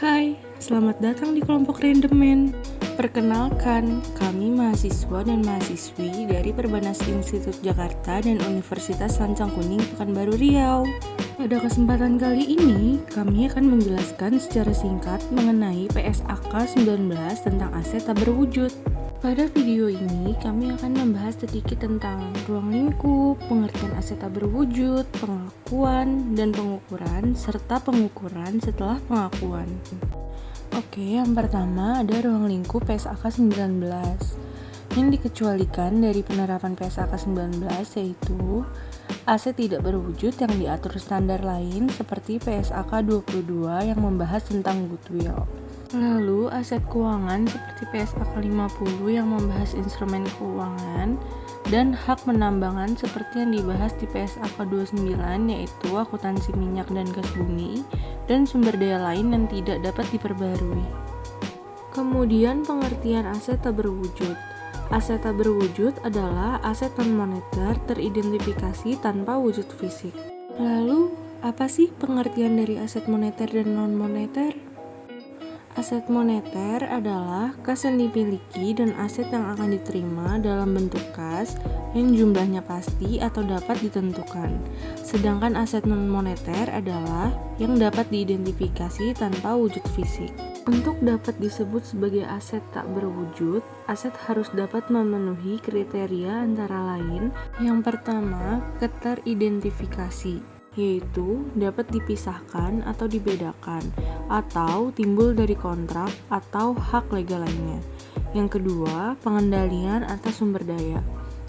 Hai, selamat datang di kelompok Random Man. Perkenalkan, kami mahasiswa dan mahasiswi dari Perbanas Institut Jakarta dan Universitas Lancang Kuning Pekanbaru Riau. Pada kesempatan kali ini, kami akan menjelaskan secara singkat mengenai PSAK 19 tentang aset tak berwujud. Pada video ini, kami akan membahas sedikit tentang ruang lingkup, pengertian aset tak berwujud, pengakuan, dan pengukuran, serta pengukuran setelah pengakuan. Oke, yang pertama ada ruang lingkup PSAK 19. Yang dikecualikan dari penerapan PSAK 19 yaitu aset tidak berwujud yang diatur standar lain seperti PSAK 22 yang membahas tentang goodwill. Lalu aset keuangan seperti PSAK 50 yang membahas instrumen keuangan dan hak penambangan seperti yang dibahas di PSAK 29 yaitu akuntansi minyak dan gas bumi dan sumber daya lain yang tidak dapat diperbarui. Kemudian pengertian aset tak berwujud. Aset tak berwujud adalah aset non-moneter teridentifikasi tanpa wujud fisik. Lalu, apa sih pengertian dari aset moneter dan non-moneter? Aset moneter adalah kas yang dimiliki dan aset yang akan diterima dalam bentuk kas yang jumlahnya pasti atau dapat ditentukan. Sedangkan aset non-moneter adalah yang dapat diidentifikasi tanpa wujud fisik. Untuk dapat disebut sebagai aset tak berwujud, aset harus dapat memenuhi kriteria antara lain. Yang pertama, keteridentifikasi, yaitu dapat dipisahkan atau dibedakan, atau timbul dari kontrak atau hak legal lainnya. Yang kedua, pengendalian atas sumber daya,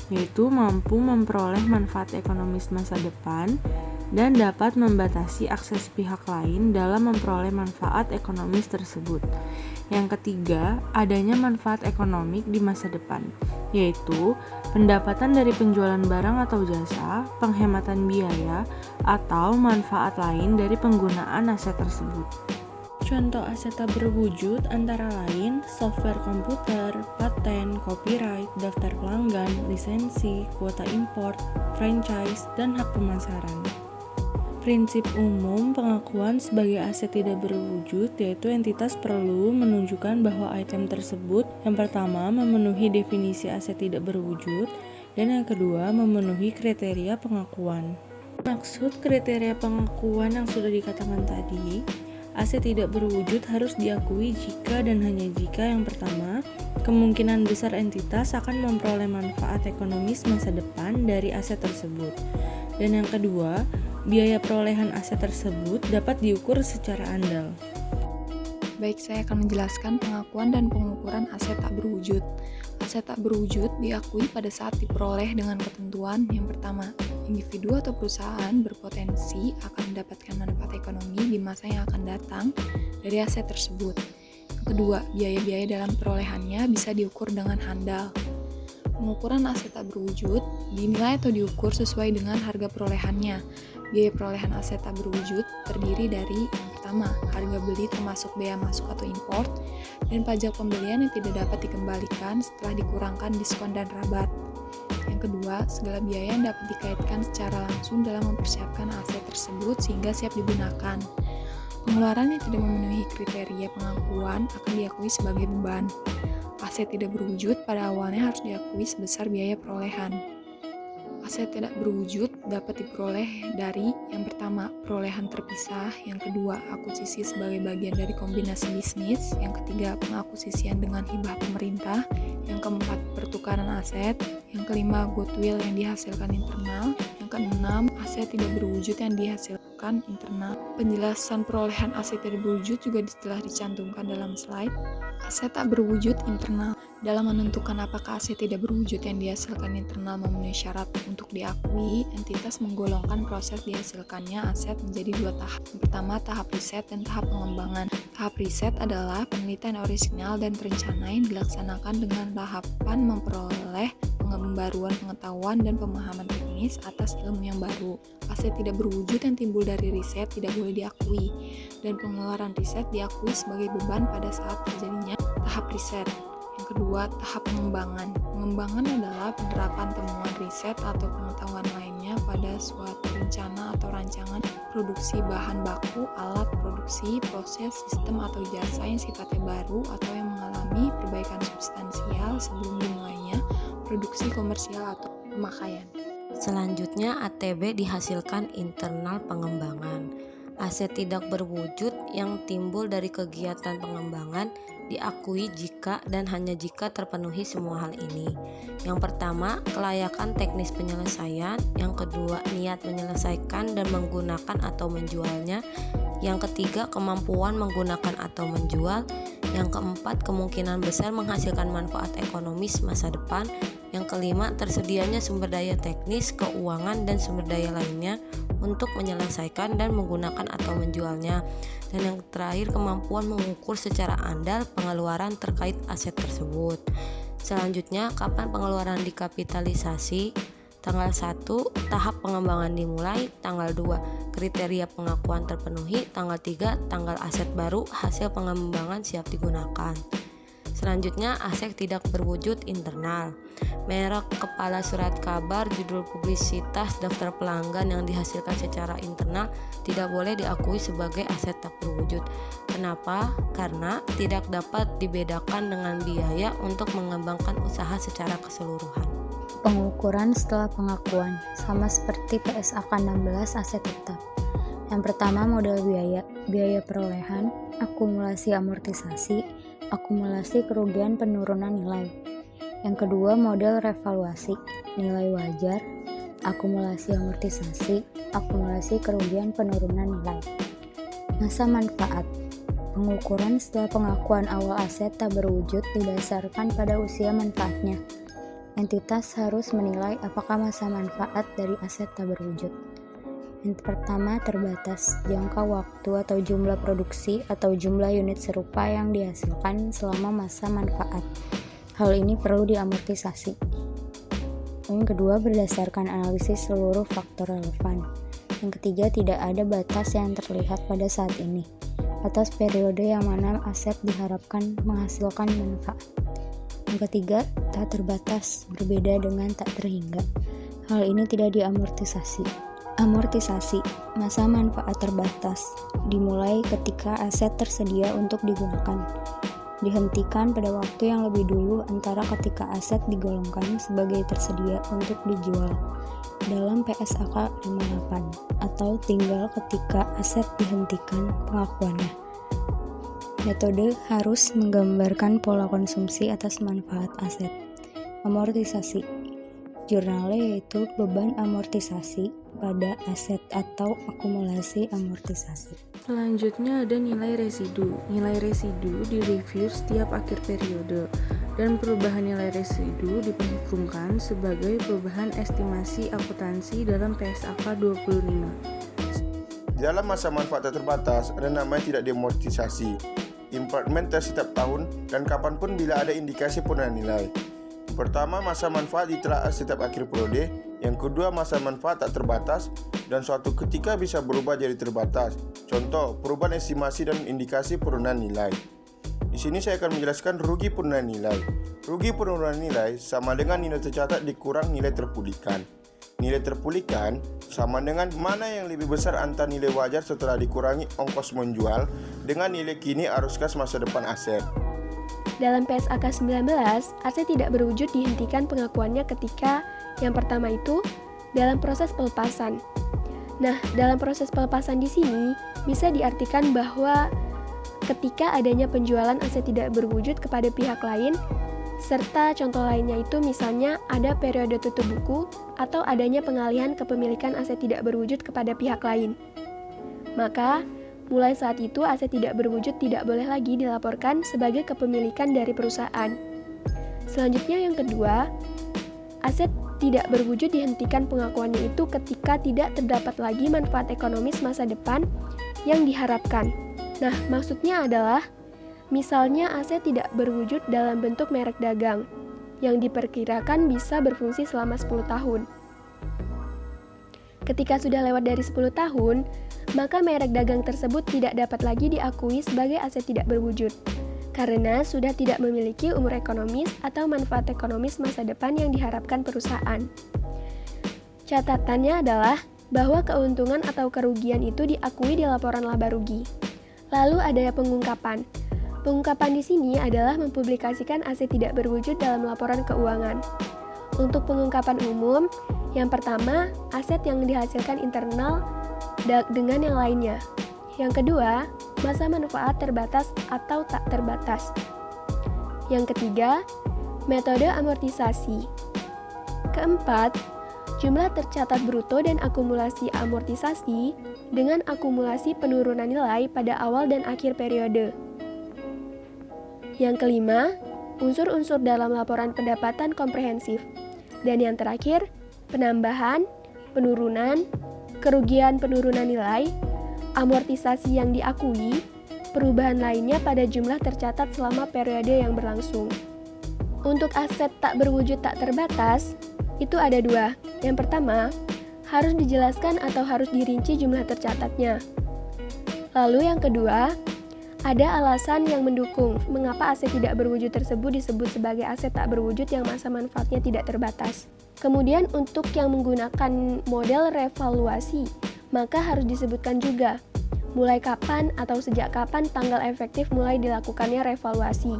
yaitu mampu memperoleh manfaat ekonomis masa depan dan dapat membatasi akses pihak lain dalam memperoleh manfaat ekonomis tersebut. Yang ketiga, adanya manfaat ekonomik di masa depan, yaitu pendapatan dari penjualan barang atau jasa, penghematan biaya, atau manfaat lain dari penggunaan aset tersebut. Contoh aset tak berwujud antara lain software komputer, paten, copyright, daftar pelanggan, lisensi, kuota import, franchise, dan hak pemasaran. Prinsip umum pengakuan sebagai aset tidak berwujud yaitu entitas perlu menunjukkan bahwa item tersebut yang pertama memenuhi definisi aset tidak berwujud dan yang kedua memenuhi kriteria pengakuan. Maksud kriteria pengakuan yang sudah dikatakan tadi, aset tidak berwujud harus diakui jika dan hanya jika yang pertama, kemungkinan besar entitas akan memperoleh manfaat ekonomis masa depan dari aset tersebut. Dan yang kedua, biaya perolehan aset tersebut dapat diukur secara andal. Baik, saya akan menjelaskan pengakuan dan pengukuran aset tak berwujud. Aset tak berwujud diakui pada saat diperoleh dengan ketentuan yang pertama, individu atau perusahaan berpotensi akan mendapatkan manfaat ekonomi di masa yang akan datang dari aset tersebut. Yang kedua, biaya-biaya dalam perolehannya bisa diukur dengan handal. Pengukuran aset tak berwujud dinilai atau diukur sesuai dengan harga perolehannya. Biaya perolehan aset tak berwujud terdiri dari yang pertama, harga beli termasuk bea masuk atau import, dan pajak pembelian yang tidak dapat dikembalikan setelah dikurangkan diskon dan rabat. Yang kedua, segala biaya yang dapat dikaitkan secara langsung dalam mempersiapkan aset tersebut sehingga siap digunakan. Pengeluaran yang tidak memenuhi kriteria pengakuan akan diakui sebagai beban. Aset tidak berwujud pada awalnya harus diakui sebesar biaya perolehan. Aset tidak berwujud dapat diperoleh dari yang pertama, perolehan terpisah, yang kedua, akuisisi sebagai bagian dari kombinasi bisnis, yang ketiga, pengakuisisian dengan hibah pemerintah, yang keempat, pertukaran aset, yang kelima, goodwill yang dihasilkan internal, yang keenam, aset tidak berwujud yang dihasilkan internal. Penjelasan perolehan aset tidak berwujud juga telah dicantumkan dalam slide. Aset tak berwujud internal. Dalam menentukan apakah aset tidak berwujud yang dihasilkan internal memenuhi syarat untuk diakui, entitas menggolongkan proses dihasilkannya aset menjadi dua tahap. Yang pertama, tahap riset dan tahap pengembangan. Tahap riset adalah penelitian orisinal dan terencana yang dilaksanakan dengan tahapan memperoleh pembaruan pengetahuan dan pemahaman teknis atas ilmu yang baru. Aset tidak berwujud yang timbul dari riset tidak boleh diakui, dan pengeluaran riset diakui sebagai beban pada saat terjadinya tahap riset. Yang kedua, tahap pengembangan. Pengembangan adalah penerapan temuan riset atau pengetahuan lainnya pada suatu rencana atau rancangan produksi bahan baku, alat produksi, proses, sistem atau jasa yang sifatnya baru atau yang mengalami perbaikan substansial sebelum dimulainya produksi komersial atau pemakaian. Selanjutnya, ATB dihasilkan internal pengembangan. Aset tidak berwujud yang timbul dari kegiatan pengembangan diakui jika dan hanya jika terpenuhi semua hal ini. Yang pertama, kelayakan teknis penyelesaian. Yang kedua, niat menyelesaikan dan menggunakan atau menjualnya. Yang ketiga, kemampuan menggunakan atau menjual. Yang keempat, kemungkinan besar menghasilkan manfaat ekonomis masa depan. Yang kelima, tersedianya sumber daya teknis, keuangan, dan sumber daya lainnya untuk menyelesaikan dan menggunakan atau menjualnya. Dan yang terakhir, kemampuan mengukur secara andal pengeluaran terkait aset tersebut. Selanjutnya, kapan pengeluaran dikapitalisasi? Tanggal 1, tahap pengembangan dimulai. Tanggal 2, kriteria pengakuan terpenuhi. Tanggal 3, tanggal aset baru, hasil pengembangan siap digunakan. Selanjutnya, aset tidak berwujud internal. Merek, kepala surat kabar, judul publisitas, daftar pelanggan yang dihasilkan secara internal tidak boleh diakui sebagai aset tak berwujud. Kenapa? Karena tidak dapat dibedakan dengan biaya untuk mengembangkan usaha secara keseluruhan. Pengukuran setelah pengakuan, sama seperti PSAK 16 aset tetap. Yang pertama, model biaya perolehan, akumulasi amortisasi, akumulasi kerugian penurunan nilai. Yang kedua, model revaluasi, nilai wajar, akumulasi amortisasi, akumulasi kerugian penurunan nilai. Masa manfaat, pengukuran setelah pengakuan awal aset tak berwujud didasarkan pada usia manfaatnya. Entitas harus menilai apakah masa manfaat dari aset tak berwujud. Yang pertama, terbatas, jangka waktu atau jumlah produksi atau jumlah unit serupa yang dihasilkan selama masa manfaat. Hal ini perlu diamortisasi. Yang kedua, berdasarkan analisis seluruh faktor relevan. Yang ketiga, tidak ada batas yang terlihat pada saat ini atas periode yang mana aset diharapkan menghasilkan manfaat. Yang ketiga, tak terbatas, berbeda dengan tak terhingga. Hal ini tidak diamortisasi. Amortisasi, masa manfaat terbatas, dimulai ketika aset tersedia untuk digunakan. Dihentikan pada waktu yang lebih dulu antara ketika aset digolongkan sebagai tersedia untuk dijual dalam PSAK 58 atau tinggal ketika aset dihentikan pengakuannya. Metode harus menggambarkan pola konsumsi atas manfaat aset. Amortisasi, jurnalnya yaitu beban amortisasi pada aset atau akumulasi amortisasi. Selanjutnya ada nilai residu. Nilai residu direview setiap akhir periode dan perubahan nilai residu diperhitungkan sebagai perubahan estimasi akuntansi dalam PSAK 25. Dalam masa manfaat terbatas, ada namanya tidak diamortisasi, improvement setiap tahun, dan kapanpun bila ada indikasi penurunan nilai. Yang pertama, masa manfaat ditelaah setiap akhir periode. Yang kedua, masa manfaat tak terbatas dan suatu ketika bisa berubah jadi terbatas. Contoh, perubahan estimasi dan indikasi penurunan nilai. Di sini saya akan menjelaskan rugi penurunan nilai. Rugi penurunan nilai sama dengan nilai tercatat dikurang nilai terpulihkan. Nilai terpulihkan sama dengan mana yang lebih besar antara nilai wajar setelah dikurangi ongkos menjual dengan nilai kini arus kas masa depan aset. Dalam PSAK 19, aset tidak berwujud dihentikan pengakuannya ketika yang pertama itu dalam proses pelepasan. Nah, dalam proses pelepasan di sini bisa diartikan bahwa ketika adanya penjualan aset tidak berwujud kepada pihak lain, serta contoh lainnya itu misalnya ada periode tutup buku atau adanya pengalihan kepemilikan aset tidak berwujud kepada pihak lain. Maka, mulai saat itu aset tidak berwujud tidak boleh lagi dilaporkan sebagai kepemilikan dari perusahaan. Selanjutnya yang kedua, aset tidak berwujud dihentikan pengakuannya itu ketika tidak terdapat lagi manfaat ekonomis masa depan yang diharapkan. Nah, maksudnya adalah misalnya aset tidak berwujud dalam bentuk merek dagang yang diperkirakan bisa berfungsi selama 10 tahun. Ketika sudah lewat dari 10 tahun, maka merek dagang tersebut tidak dapat lagi diakui sebagai aset tidak berwujud. karena sudah tidak memiliki umur ekonomis atau manfaat ekonomis masa depan yang diharapkan perusahaan. Catatannya adalah bahwa keuntungan atau kerugian itu diakui di laporan laba rugi. Lalu ada pengungkapan. Pengungkapan di sini adalah mempublikasikan aset tidak berwujud dalam laporan keuangan. Untuk pengungkapan umum, yang pertama, aset yang dihasilkan internal dengan yang lainnya. Yang kedua, masa manfaat terbatas atau tak terbatas. Yang ketiga, metode amortisasi. Keempat, jumlah tercatat bruto dan akumulasi amortisasi dengan akumulasi penurunan nilai pada awal dan akhir periode. Yang kelima, unsur-unsur dalam laporan pendapatan komprehensif. Dan yang terakhir, penambahan, penurunan, kerugian penurunan nilai, amortisasi yang diakui, perubahan lainnya pada jumlah tercatat selama periode yang berlangsung. Untuk aset tak berwujud tak terbatas, itu ada dua. Yang pertama, harus dijelaskan atau harus dirinci jumlah tercatatnya. Lalu yang kedua, ada alasan yang mendukung mengapa aset tidak berwujud tersebut disebut sebagai aset tak berwujud yang masa manfaatnya tidak terbatas. Kemudian untuk yang menggunakan model revaluasi, maka harus disebutkan juga mulai kapan atau sejak kapan tanggal efektif mulai dilakukannya revaluasi.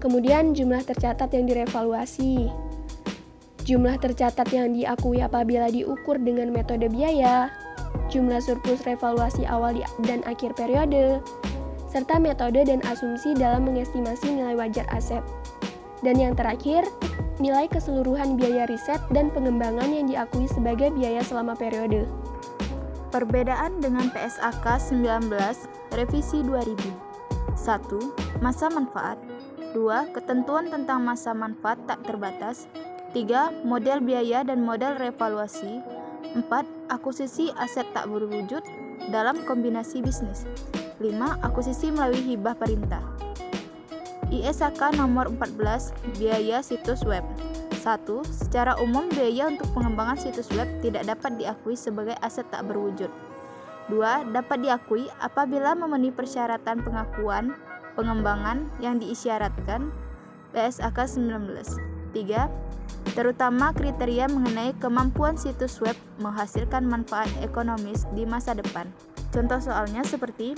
Kemudian jumlah tercatat yang direvaluasi. Jumlah tercatat yang diakui apabila diukur dengan metode biaya, jumlah surplus revaluasi awal dan akhir periode, serta metode dan asumsi dalam mengestimasi nilai wajar aset. Dan yang terakhir, nilai keseluruhan biaya riset dan pengembangan yang diakui sebagai biaya selama periode. Perbedaan dengan PSAK 19 Revisi 2000. 1. Masa manfaat. 2. Ketentuan tentang masa manfaat tak terbatas. 3. Model biaya dan model revaluasi. 4. Akuisisi aset tak berwujud dalam kombinasi bisnis. 5. Akuisisi melalui hibah perintah. ISAK nomor 14 Biaya situs web. 1. Secara umum biaya untuk pengembangan situs web tidak dapat diakui sebagai aset tak berwujud. 2. Dapat diakui apabila memenuhi persyaratan pengakuan pengembangan yang diisyaratkan PSAK 19. 3. Terutama kriteria mengenai kemampuan situs web menghasilkan manfaat ekonomis di masa depan. Contoh soalnya seperti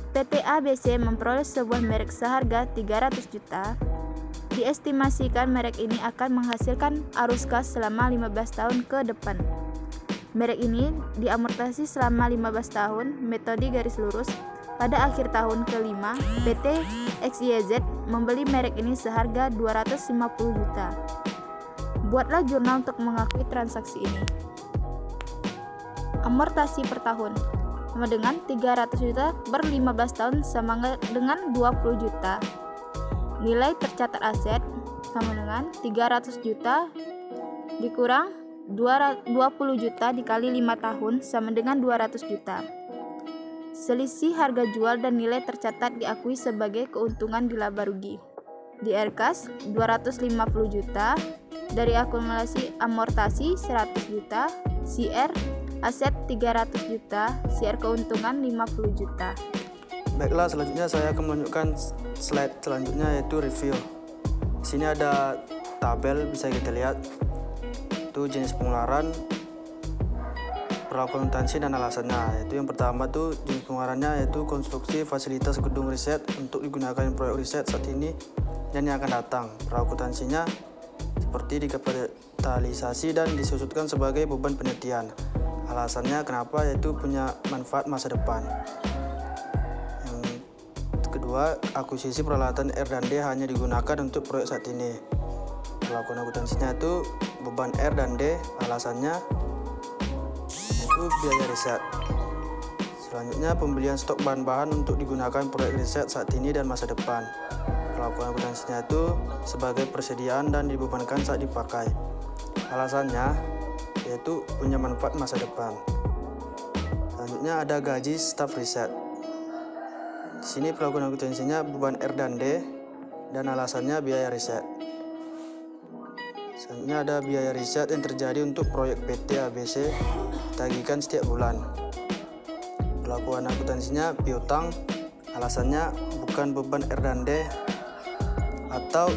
PT ABC memperoleh sebuah merek seharga 300 juta. Diestimasikan merek ini akan menghasilkan arus kas selama 15 tahun ke depan. Merek ini diamortasi selama 15 tahun, metode garis lurus. Pada akhir tahun ke-5, PT XYZ membeli merek ini seharga 250 juta. Buatlah jurnal untuk mengakui transaksi ini. Amortasi per tahun sama dengan 300 juta per 15 tahun sama dengan 20 juta. Nilai tercatat aset sama dengan 300 juta dikurang 20 juta dikali 5 tahun sama dengan 200 juta. Selisih harga jual dan nilai tercatat diakui sebagai keuntungan di laba rugi. Di RKAS 250 juta, dari akumulasi amortasi 100 juta, CR aset 300 juta, CR keuntungan 50 juta. Baiklah, selanjutnya saya akan menunjukkan slide selanjutnya yaitu review. Di sini ada tabel bisa kita lihat. Itu jenis pengeluaran, perlakuan akuntansi dan alasannya. Yaitu yang pertama tuh jenis pengeluarannya yaitu konstruksi fasilitas gedung riset untuk digunakan proyek riset saat ini dan yang akan datang. Perlakuan akuntansinya seperti dikapitalisasi dan disusutkan sebagai beban penelitian. Alasannya kenapa yaitu punya manfaat masa depan. Yang kedua, akuisisi peralatan R&D hanya digunakan untuk proyek saat ini. Perlakuan akuntansinya itu beban R dan D, alasannya itu biaya riset. Selanjutnya, pembelian stok bahan-bahan untuk digunakan proyek riset saat ini dan masa depan. Perlakuan akuntansinya itu sebagai persediaan dan dibebankan saat dipakai. Alasannya yaitu punya manfaat masa depan. Selanjutnya ada gaji staf riset. Di sini perlakuan akuntansinya beban R dan D dan alasannya biaya riset. Selanjutnya ada biaya riset yang terjadi untuk proyek PT ABC ditagihkan setiap bulan. Perlakuan akuntansinya piutang, Alasannya bukan beban R&D atau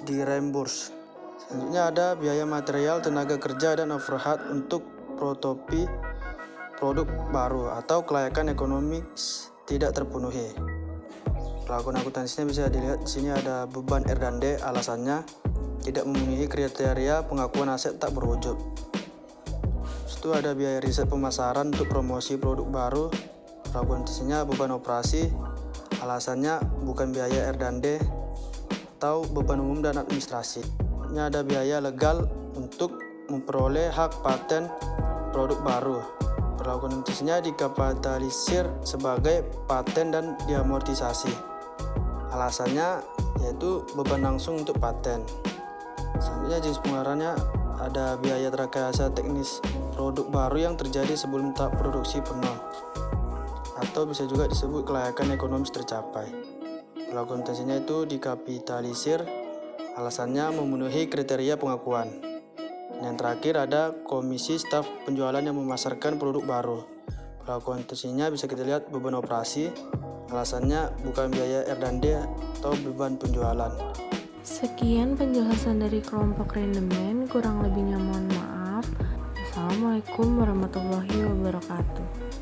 di reimburse. Selanjutnya ada biaya material, tenaga kerja, dan overhead untuk prototipe produk baru atau kelayakan ekonomi tidak terpenuhi. Perlakuan akuntansinya bisa dilihat di sini ada beban R&D, alasannya tidak memenuhi kriteria pengakuan aset tak berwujud. Itu ada biaya riset pemasaran untuk promosi produk baru. Perlakuan akuntansinya beban operasi, alasannya bukan biaya R&D atau beban umum dan administrasi. Ini ada biaya legal untuk memperoleh hak paten produk baru. Perlakuan akuntansinya dikapitalisir sebagai paten dan diamortisasi. Alasannya yaitu beban langsung untuk paten. Selanjutnya jenis pengeluarannya ada biaya rekayasa teknis produk baru yang terjadi sebelum tahap produksi penuh, atau bisa juga disebut kelayakan ekonomis tercapai. Perlakuan akuntansinya itu dikapitalisir, alasannya memenuhi kriteria pengakuan. Yang terakhir ada komisi staf penjualan yang memasarkan produk baru. Perlakuan akuntansinya bisa kita lihat beban operasi, alasannya bukan biaya R&D atau beban penjualan. Sekian penjelasan dari kelompok Randomman, kurang lebihnya mohon maaf. Assalamualaikum warahmatullahi wabarakatuh.